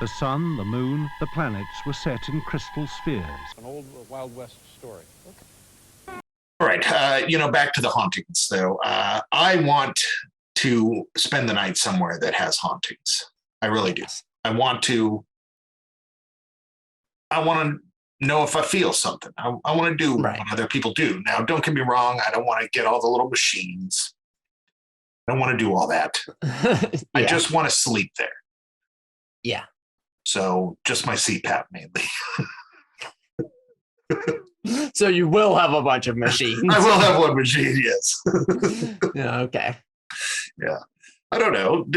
The sun, the moon, the planets were set in crystal spheres. An old Wild West story. All right. Back to the hauntings, though. I want to spend the night somewhere that has hauntings. I really do. I want to know if I feel something. I want to do what other people do. Now, don't get me wrong. I don't want to get all the little machines. I don't want to do all that. I just want to sleep there. Yeah. So just my CPAP mainly. So you will have a bunch of machines. I will have one machine, yes. Yeah, okay. Yeah. I don't know.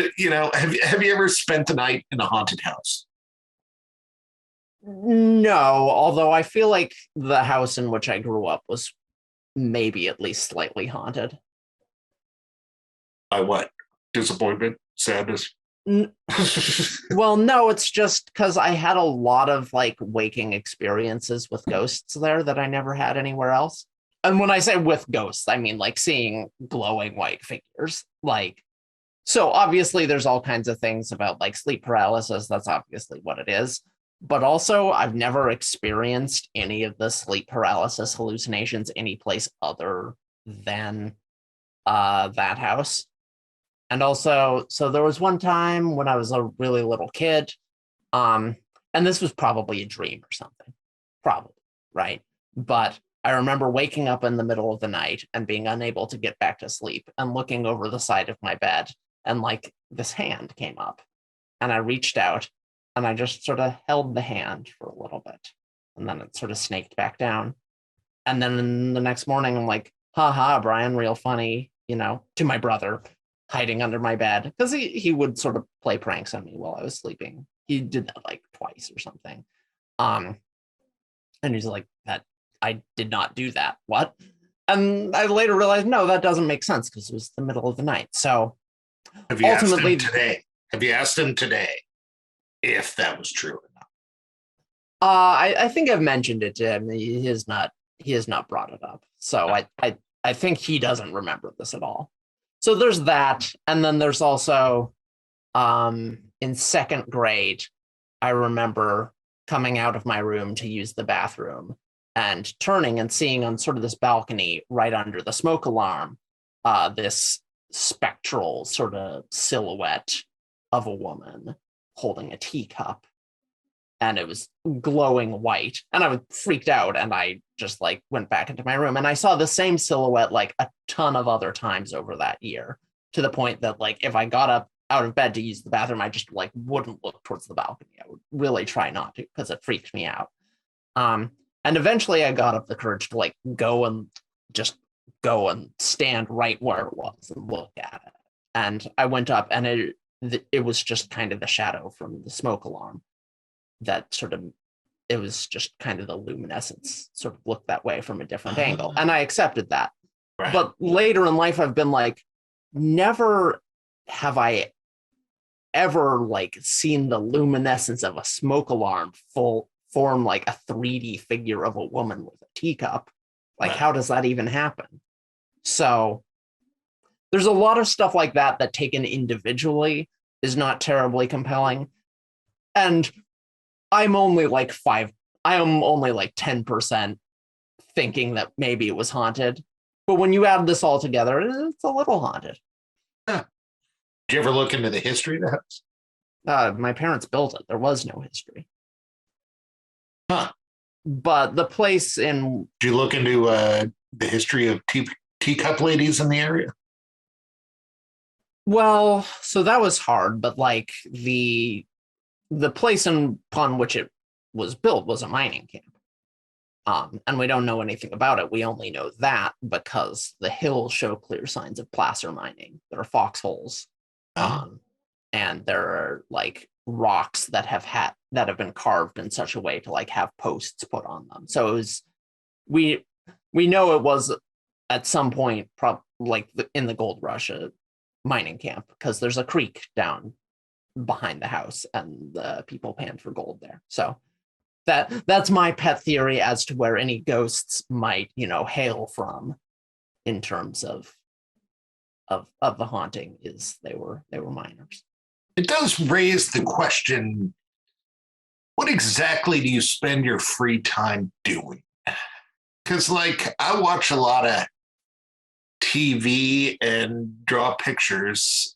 Have you ever spent the night in a haunted house? No, although I feel like the house in which I grew up was maybe at least slightly haunted. By what? Disappointment? Sadness? Well, no, it's just because I had a lot of waking experiences with ghosts there that I never had anywhere else. And when I say with ghosts, I mean seeing glowing white figures. So obviously there's all kinds of things about sleep paralysis. That's obviously what it is. But also I've never experienced any of the sleep paralysis hallucinations anyplace other than that house. And also, so there was one time when I was a really little kid, and this was probably a dream or something, probably, right? But I remember waking up in the middle of the night and being unable to get back to sleep and looking over the side of my bed, and this hand came up, and I reached out and I just sort of held the hand for a little bit, and then it sort of snaked back down. And then the next morning, I'm like, haha, Brian, real funny, to my brother, hiding under my bed, because he would sort of play pranks on me while I was sleeping. He did that twice or something. And he's like, that I did not do that. What? And I later realized, no, that doesn't make sense because it was the middle of the night. So have you ultimately asked him today? Have you asked him today if that was true or not? I think I've mentioned it to him. He has not brought it up. So I think he doesn't remember this at all. So there's that. And then there's also in second grade, I remember coming out of my room to use the bathroom and turning and seeing on sort of this balcony right under the smoke alarm, this spectral sort of silhouette of a woman holding a teacup. And it was glowing white. And I was freaked out. And I just went back into my room. And I saw the same silhouette a ton of other times over that year, to the point that if I got up out of bed to use the bathroom, I just wouldn't look towards the balcony. I would really try not to because it freaked me out. And eventually I got up the courage to go and stand right where it was and look at it. And I went up, and it was just kind of the shadow from the smoke alarm. That it was just kind of the luminescence sort of looked that way from a different angle. And I accepted that. Right. But later in life, I've been never have I ever seen the luminescence of a smoke alarm form a 3D figure of a woman with a teacup. Right. How does that even happen? So there's a lot of stuff like that taken individually is not terribly compelling. And I'm only I am only 10% thinking that maybe it was haunted. But when you add this all together, it's a little haunted. Huh. Did you ever look into the history of the house? My parents built it. There was no history. Huh. But the place in... Did you look into the history of teacup ladies in the area? Well, so that was hard, but the place upon which it was built was a mining camp. And we don't know anything about it. We only know that because the hills show clear signs of placer mining. There are foxholes. And there are rocks that have been carved in such a way to have posts put on them. So it was, we know it was at some point in the gold rush, a mining camp, because there's a creek down behind the house and the people panned for gold there. So that's my pet theory as to where any ghosts might hail from in terms of the haunting, is they were miners. It does raise the question what exactly do you spend your free time doing? Because, like, I watch a lot of TV and draw pictures.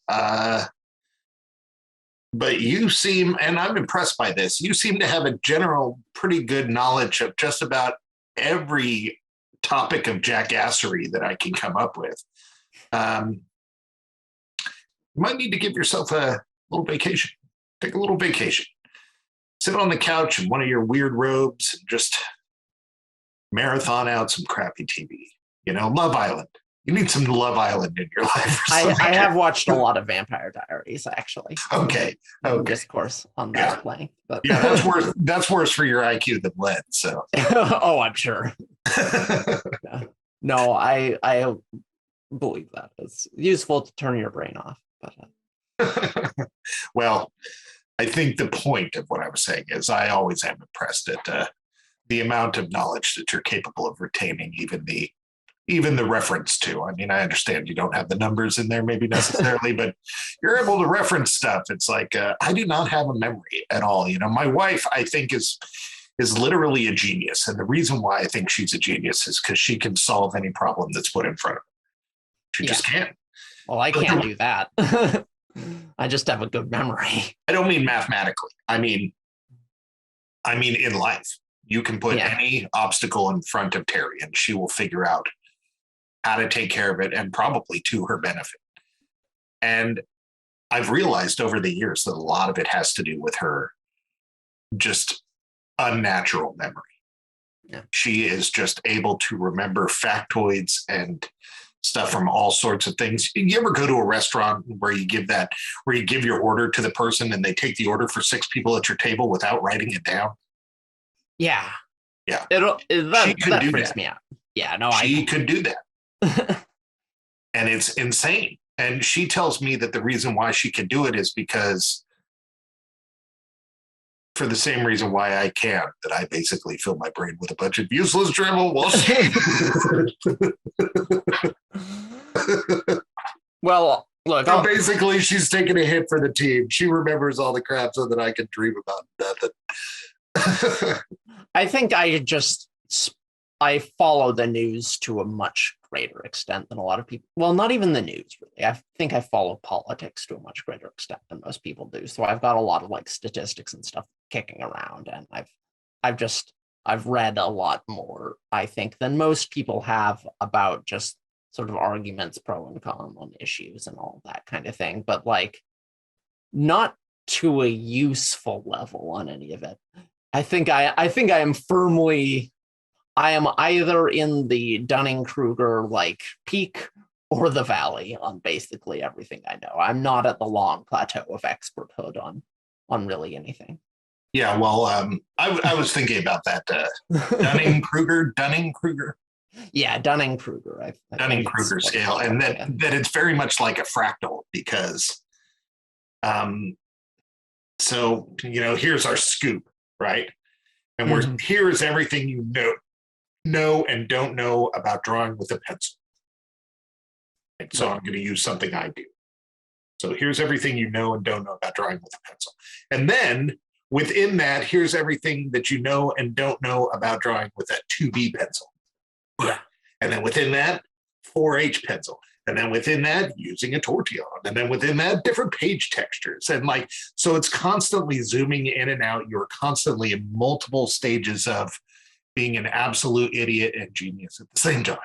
But you seem, and I'm impressed by this, you seem to have a general pretty good knowledge of just about every topic of jackassery that I can come up with. You might need to give yourself a little vacation. Take a little vacation. Sit on the couch in one of your weird robes and just marathon out some crappy TV. You know, Love Island. You need some Love Island in your life. I have watched a lot of Vampire Diaries, actually. Okay. Discourse on that playing. But yeah, that's worse for your IQ than lead. So. Oh, I'm sure. No, I believe that it's useful to turn your brain off. But well, I think the point of what I was saying is I always am impressed at the amount of knowledge that you're capable of retaining, even the reference to. I mean, I understand you don't have the numbers in there maybe necessarily, but you're able to reference stuff. It's like, I do not have a memory at all. You know, my wife, I think is literally a genius. And the reason why I think she's a genius is because she can solve any problem that's put in front of her. She just can't. Well, I can't do that. I just have a good memory. I don't mean mathematically. I mean in life. You can put any obstacle in front of Terry and she will figure out how to take care of it, and probably to her benefit. And I've realized over the years that a lot of it has to do with her just unnatural memory. Yeah. She is just able to remember factoids and stuff from all sorts of things. You ever go to a restaurant where you give your order to the person and they take the order for 6 people at your table without writing it down? Yeah. Yeah. That freaks me out. Yeah, no, she could do that. And it's insane. And she tells me that the reason why she can do it is because, for the same reason why I can, that I basically fill my brain with a bunch of useless dribble while she... Well, look, so basically she's taking a hit for the team. She remembers all the crap so that I can dream about nothing. I think I follow the news to a much greater extent than a lot of people. Well, not even the news, really. I think I follow politics to a much greater extent than most people do. So I've got a lot of like statistics and stuff kicking around, and I've read a lot more, I think, than most people have about just sort of arguments pro and con on issues and all that kind of thing, but like not to a useful level on any of it. I think I am firmly, I am either in the Dunning-Kruger like peak or the valley on basically everything I know. I'm not at the long plateau of experthood on really anything. Yeah, well, I was thinking about that. Dunning-Kruger. Yeah, Dunning-Kruger. Dunning-Kruger scale, and that it's very much like a fractal because, so here's our scoop, right? And here's everything you know and don't know about drawing with a pencil. And so I'm going to use something I do. So here's everything you know and don't know about drawing with a pencil. And then within that, here's everything that you know and don't know about drawing with that 2B pencil. Yeah. And then within that, 4H pencil. And then within that, using a tortillon. And then within that, different page textures. And so it's constantly zooming in and out. You're constantly in multiple stages of being an absolute idiot and genius at the same time.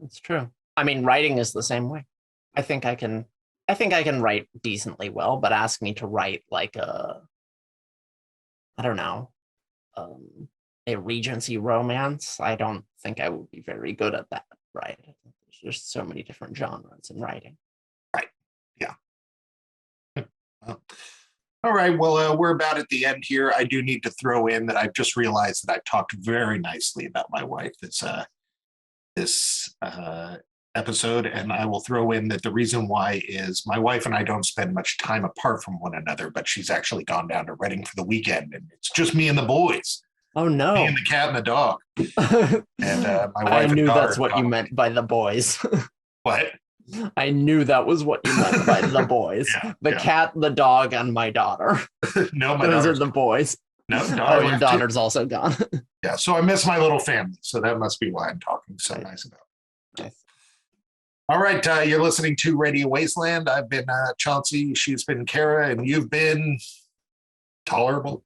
It's true. I mean, writing is the same way. I think I can write decently well, but ask me to write like a Regency romance, I don't think I would be very good at that, right? There's just so many different genres in writing. Right. Yeah. All right. Well, we're about at the end here. I do need to throw in that I've just realized that I've talked very nicely about my wife this episode, and I will throw in that the reason why is my wife and I don't spend much time apart from one another, but she's actually gone down to Reading for the weekend, and it's just me and the boys. Oh no! Me and the cat and the dog. And my wife. I knew that's what you meant by the boys. What? I knew that was what you meant by the boys. The cat, the dog, and my daughter. No, my Those are daughter's the boys. no, Oh, your daughter's also gone. Yeah, so I miss my little family. So that must be why I'm talking so nice about it. Nice. All right, you're listening to Radio Wasteland. I've been Chauncey, she's been Kara, and you've been tolerable.